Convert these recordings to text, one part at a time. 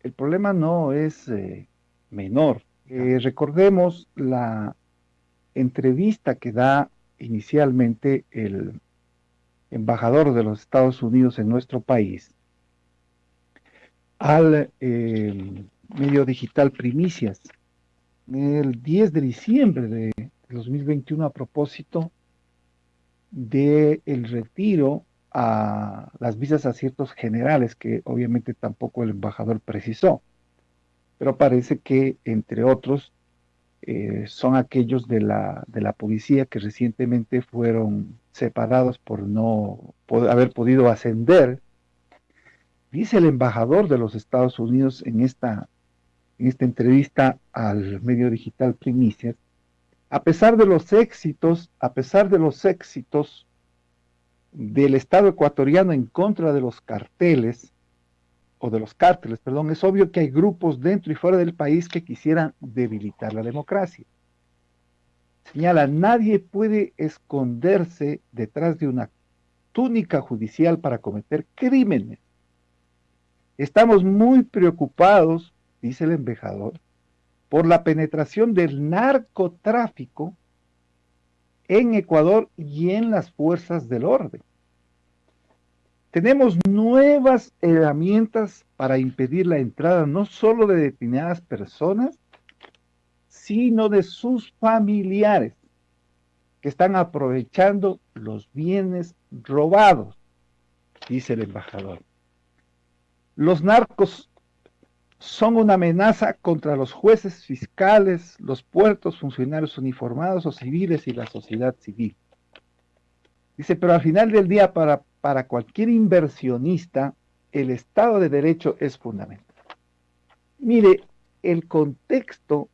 el problema no es menor. Ya. Recordemos la entrevista que da inicialmente el embajador de los Estados Unidos en nuestro país al medio digital Primicias el 10 de diciembre de 2021 a propósito del retiro a las visas a ciertos generales que obviamente tampoco el embajador precisó, pero parece que entre otros son aquellos de la policía que recientemente fueron separados por no haber podido ascender. Dice el embajador de los Estados Unidos en esta entrevista al medio digital Primicias, a pesar de los éxitos del Estado ecuatoriano en contra de los carteles, o de los cárteles, perdón, es obvio que hay grupos dentro y fuera del país que quisieran debilitar la democracia. Señala, nadie puede esconderse detrás de una túnica judicial para cometer crímenes. Estamos muy preocupados, dice el embajador, por la penetración del narcotráfico en Ecuador y en las fuerzas del orden. Tenemos nuevas herramientas para impedir la entrada no solo de determinadas personas, sino de sus familiares que están aprovechando los bienes robados, dice el embajador. Los narcos son una amenaza contra los jueces, fiscales, los puertos, funcionarios uniformados o civiles y la sociedad civil. Dice, pero al final del día, para cualquier inversionista, el Estado de Derecho es fundamental. Mire, el contexto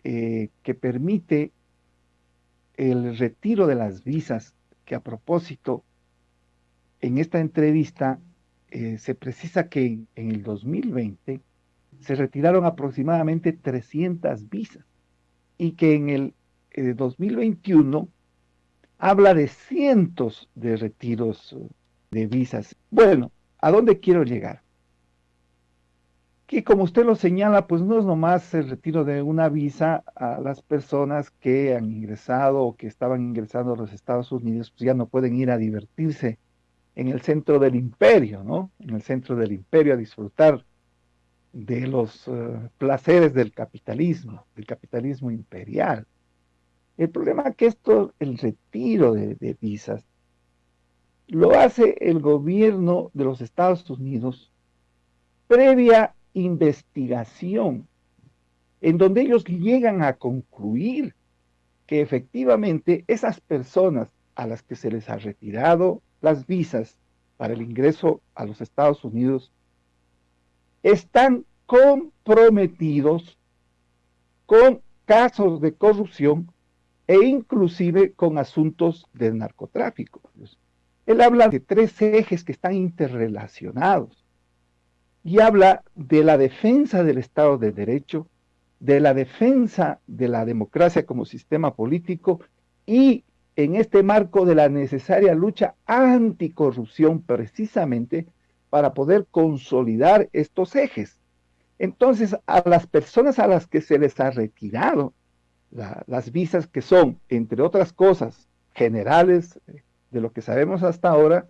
que permite el retiro de las visas, que a propósito, en esta entrevista se precisa que en el 2020 se retiraron aproximadamente 300 visas y que en el 2021 habla de cientos de retiros de visas. Bueno, ¿a dónde quiero llegar? Que como usted lo señala, pues no es nomás el retiro de una visa a las personas que han ingresado o que estaban ingresando a los Estados Unidos, pues ya no pueden ir a divertirse en el centro del imperio, ¿no? En el centro del imperio a disfrutar de los placeres del capitalismo imperial. El problema es que esto, el retiro de visas, lo hace el gobierno de los Estados Unidos previa investigación, en donde ellos llegan a concluir que efectivamente esas personas a las que se les ha retirado las visas para el ingreso a los Estados Unidos están comprometidos con casos de corrupción e inclusive con asuntos de narcotráfico. Él habla de tres ejes que están interrelacionados y habla de la defensa del Estado de Derecho, de la defensa de la democracia como sistema político y en este marco de la necesaria lucha anticorrupción precisamente para poder consolidar estos ejes. Entonces, a las personas a las que se les ha retirado las visas, que son, entre otras cosas, generales, de lo que sabemos hasta ahora,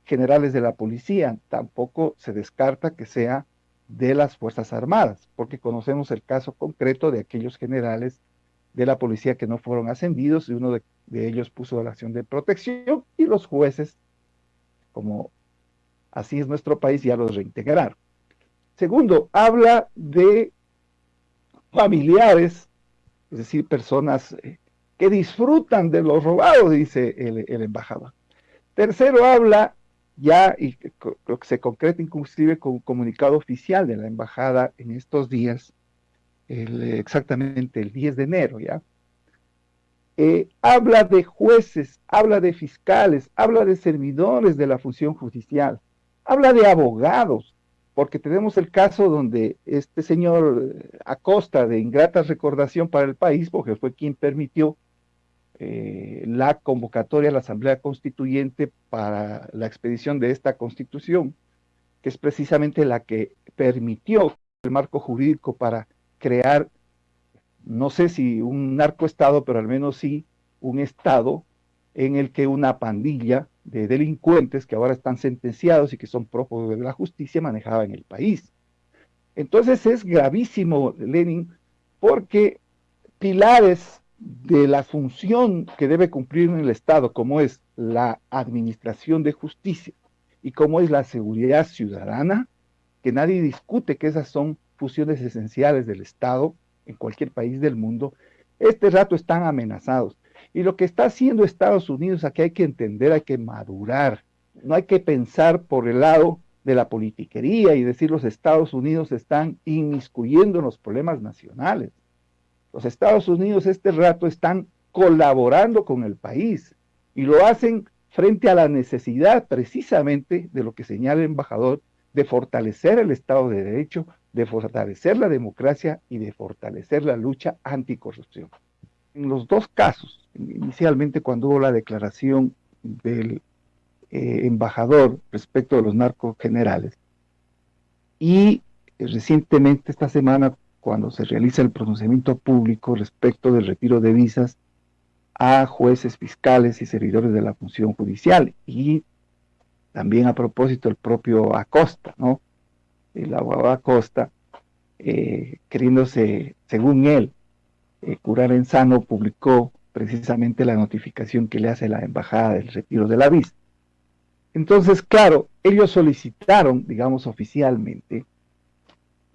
generales de la policía, tampoco se descarta que sea de las Fuerzas Armadas, porque conocemos el caso concreto de aquellos generales de la policía que no fueron ascendidos y uno de ellos puso la acción de protección y los jueces, como así es nuestro país, ya los reintegraron. Segundo, habla de familiares, es decir, personas que disfrutan de lo robado, dice el embajador. Tercero, habla ya, y creo que se concreta inclusive con un comunicado oficial de la embajada en estos días, exactamente el 10 de enero, ¿ya? Habla de jueces, habla de fiscales, habla de servidores de la función judicial, habla de abogados, porque tenemos el caso donde este señor a costa de ingrata recordación para el país, porque fue quien permitió la convocatoria a la Asamblea Constituyente para la expedición de esta constitución, que es precisamente la que permitió el marco jurídico para crear, no sé si un narcoestado, pero al menos sí un estado en el que una pandilla de delincuentes que ahora están sentenciados y que son prófugos de la justicia manejaba en el país. Entonces es gravísimo, Lenin, porque pilares de la función que debe cumplir en el Estado, como es la administración de justicia y como es la seguridad ciudadana, que nadie discute que esas son funciones esenciales del Estado en cualquier país del mundo, este rato están amenazados. Y lo que está haciendo Estados Unidos, aquí hay que entender, hay que madurar. No hay que pensar por el lado de la politiquería y decir los Estados Unidos están inmiscuyendo en los problemas nacionales. Los Estados Unidos este rato están colaborando con el país y lo hacen frente a la necesidad precisamente de lo que señala el embajador, de fortalecer el Estado de Derecho, de fortalecer la democracia y de fortalecer la lucha anticorrupción. En los dos casos, inicialmente cuando hubo la declaración del embajador respecto de los narcos generales y recientemente esta semana cuando se realiza el pronunciamiento público respecto del retiro de visas a jueces, fiscales y servidores de la función judicial. Y también a propósito el propio Acosta, ¿no? El abogado Acosta, queriéndose, según él, curar en sano, publicó precisamente la notificación que le hace la embajada del retiro de la visa. Entonces, claro, ellos solicitaron, digamos, oficialmente,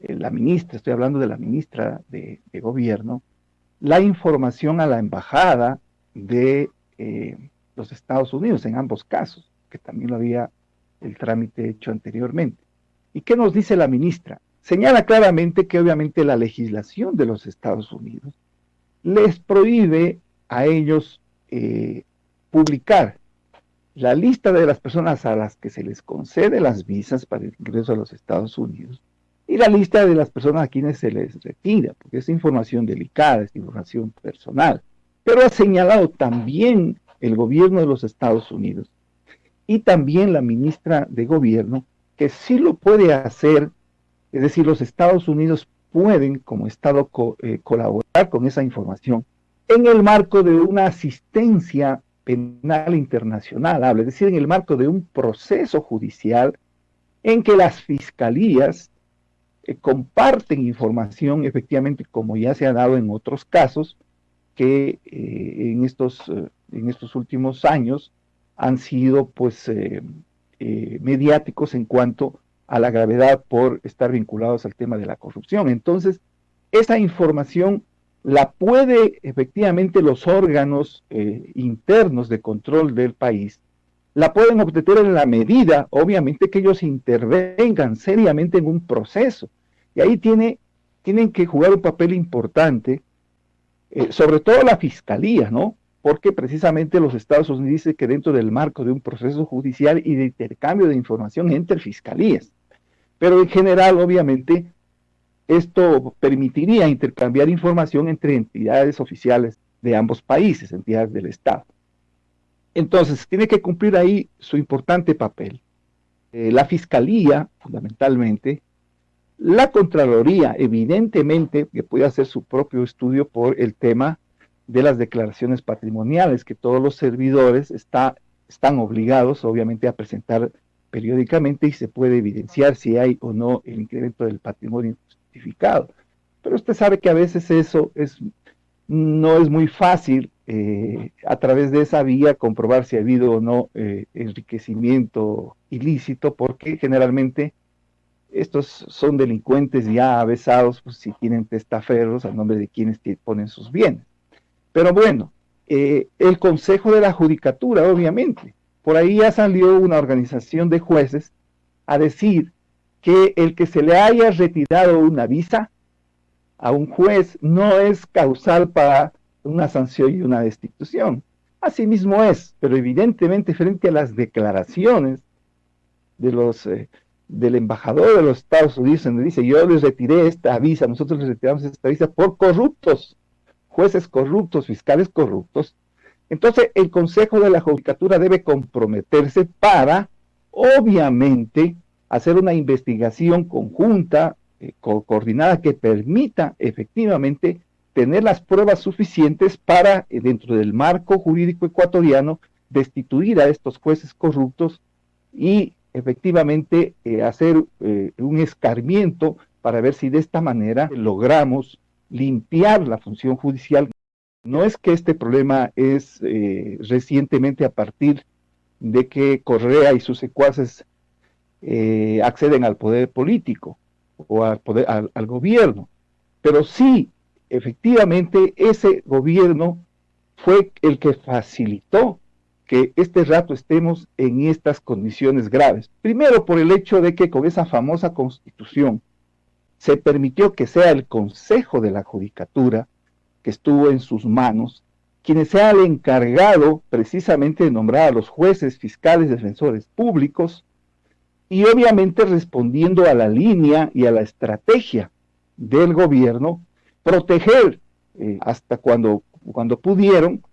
la ministra, estoy hablando de la ministra de Gobierno, la información a la embajada de los Estados Unidos en ambos casos, que también lo había el trámite hecho anteriormente. ¿Y qué nos dice la ministra? Señala claramente que obviamente la legislación de los Estados Unidos les prohíbe a ellos publicar la lista de las personas a las que se les concede las visas para el ingreso a los Estados Unidos y la lista de las personas a quienes se les retira, porque es información delicada, es información personal. Pero ha señalado también el gobierno de los Estados Unidos y también la ministra de Gobierno que sí lo puede hacer, es decir, los Estados Unidos pueden como Estado colaborar con esa información en el marco de una asistencia penal internacional, es decir, en el marco de un proceso judicial en que las fiscalías comparten información, efectivamente, como ya se ha dado en otros casos, que en estos últimos años han sido pues mediáticos en cuanto a la gravedad por estar vinculados al tema de la corrupción. Entonces, esa información la puede efectivamente los órganos internos de control del país, la pueden obtener en la medida, obviamente, que ellos intervengan seriamente en un proceso. Y ahí tienen que jugar un papel importante, sobre todo la fiscalía, ¿no? Porque precisamente los Estados Unidos dicen que dentro del marco de un proceso judicial y de intercambio de información entre fiscalías. Pero en general, obviamente, esto permitiría intercambiar información entre entidades oficiales de ambos países, entidades del Estado. Entonces, tiene que cumplir ahí su importante papel. La Fiscalía, fundamentalmente, la Contraloría, evidentemente, que puede hacer su propio estudio por el tema de las declaraciones patrimoniales, que todos los servidores están obligados, obviamente, a presentar periódicamente y se puede evidenciar si hay o no el incremento del patrimonio justificado. Pero usted sabe que a veces eso no es muy fácil a través de esa vía comprobar si ha habido o no enriquecimiento ilícito, porque generalmente estos son delincuentes ya avesados, pues, si tienen testaferros a nombre de quienes ponen sus bienes. Pero bueno, el Consejo de la Judicatura, obviamente, por ahí ya salió una organización de jueces a decir que el que se le haya retirado una visa a un juez no es causal para una sanción y una destitución. Así mismo es, pero evidentemente frente a las declaraciones de del embajador de los Estados Unidos, donde dice, yo les retiré esta visa, nosotros les retiramos esta visa por corruptos, jueces corruptos, fiscales corruptos. Entonces el Consejo de la Judicatura debe comprometerse para, obviamente, hacer una investigación conjunta coordinada que permita efectivamente tener las pruebas suficientes para, dentro del marco jurídico ecuatoriano, destituir a estos jueces corruptos y efectivamente hacer un escarmiento para ver si de esta manera logramos limpiar la función judicial. No es que este problema es recientemente a partir de que Correa y sus secuaces acceden al poder político o al gobierno, pero sí, efectivamente, ese gobierno fue el que facilitó que este rato estemos en estas condiciones graves. Primero, por el hecho de que con esa famosa constitución se permitió que sea el Consejo de la Judicatura, que estuvo en sus manos, quien sea el encargado precisamente de nombrar a los jueces, fiscales, defensores públicos, y obviamente respondiendo a la línea y a la estrategia del gobierno, proteger hasta cuando pudieron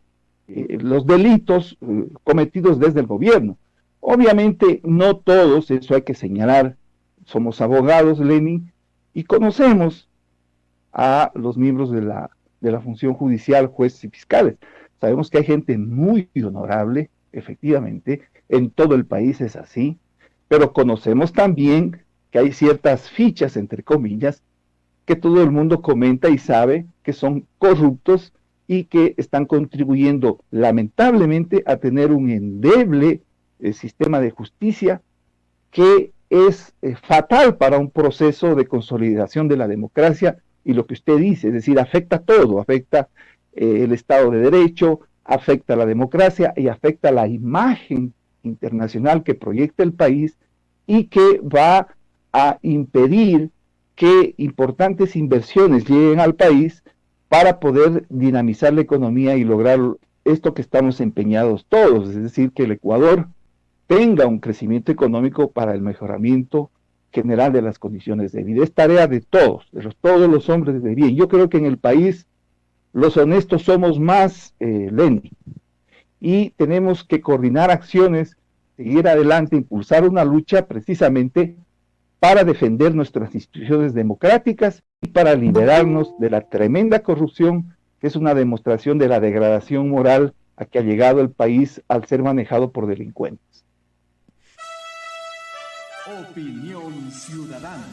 los delitos cometidos desde el gobierno. Obviamente no todos, eso hay que señalar, somos abogados, Lenin, y conocemos a los miembros de la función judicial, jueces y fiscales. Sabemos que hay gente muy honorable, efectivamente, en todo el país es así, pero conocemos también que hay ciertas fichas, entre comillas, que todo el mundo comenta y sabe que son corruptos y que están contribuyendo lamentablemente a tener un endeble sistema de justicia que es fatal para un proceso de consolidación de la democracia y lo que usted dice, es decir, afecta todo, afecta el Estado de Derecho, afecta la democracia y afecta la imagen internacional que proyecta el país y que va a impedir que importantes inversiones lleguen al país para poder dinamizar la economía y lograr esto que estamos empeñados todos, es decir, que el Ecuador tenga un crecimiento económico para el mejoramiento general de las condiciones de vida. Es tarea de todos, todos los hombres de bien. Yo creo que en el país los honestos somos más, Lenin, y tenemos que coordinar acciones, seguir adelante, impulsar una lucha precisamente para defender nuestras instituciones democráticas y para liberarnos de la tremenda corrupción, que es una demostración de la degradación moral a que ha llegado el país al ser manejado por delincuentes. Opinión ciudadana.